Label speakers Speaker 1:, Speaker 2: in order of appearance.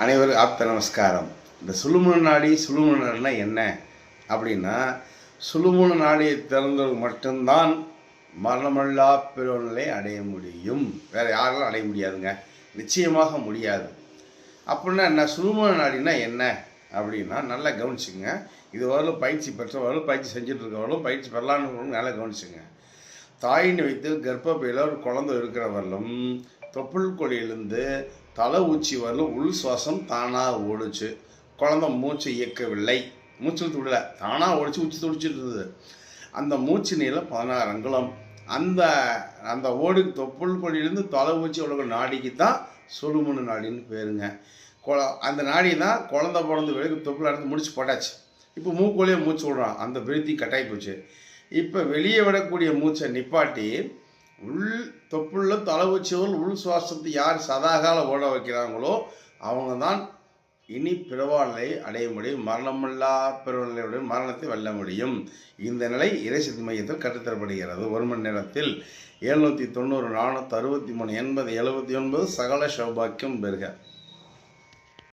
Speaker 1: அனைவரும் ஆப்த நமஸ்காரம். இந்த சுழுமுனை நாடி சுழுமுனைனா என்ன அப்படின்னா, சுழுமுனை நாடியை திறந்தவர்கள் மட்டும்தான் மரணமில்லா பெருநிலை அடைய முடியும். வேறு யாராலும் அடைய முடியாதுங்க, நிச்சயமாக முடியாது. அப்படின்னா என்ன, சுழுமுனை நாடினா என்ன அப்படின்னா நல்லா கவனிச்சுங்க. இது வரலும் பயிற்சி பெற்றவர்களும் பயிற்சி செஞ்சுட்டு இருக்கவர்களும் பயிற்சி பெறலான்னு நல்லா கவனிச்சுங்க. தாயின்னு வைத்து கர்ப்பப்பையில் ஒரு குழந்தை இருக்கிறவர்களும் தொப்புள் கொடியிலிருந்து தலை உச்சி வரலும் உள் சுவாசம் தானாக ஓடிச்சு. குழந்தை மூச்சு இயக்கவில்லை, மூச்சு விடல, தானாக ஓடிச்சு, உச்சி துடிச்சிட்டு இருந்தது. அந்த மூச்சு நீளம் 16 அங்குலம். அந்த அந்த ஓடு தொப்புள் கொடியிலேருந்து தலை ஊச்சி உள்ள நாடிக்கு தான் சுழுமுனை நாடின்னு பேருங்க. அந்த நாடி தான் குழந்தை பிறந்து வெளியே தொப்புள் எடுத்து முடிச்சு போட்டாச்சு. இப்போ மூக்கோலியே மூச்சு விடுறான், அந்த பிரீத்தி கட்டாயி போச்சு. இப்போ வெளியே விடக்கூடிய மூச்சை நிப்பாட்டி உள் தொப்புள்ள தலை உச்சியோல் உள் சுவாசத்தை யார் சதாகால ஓட வைக்கிறாங்களோ அவங்க தான் இனி பிறவாநிலை அடைய முடியும். மரணமில்லா பிறவாநிலையுடைய மரணத்தை வெல்ல முடியும். இந்த நிலை இறைசக்தி மையத்தில் கற்றுத்தரப்படுகிறது. 1 மணி நேரத்தில் 790 463 80 79 சகல சௌபாக்கியம் பெறுக.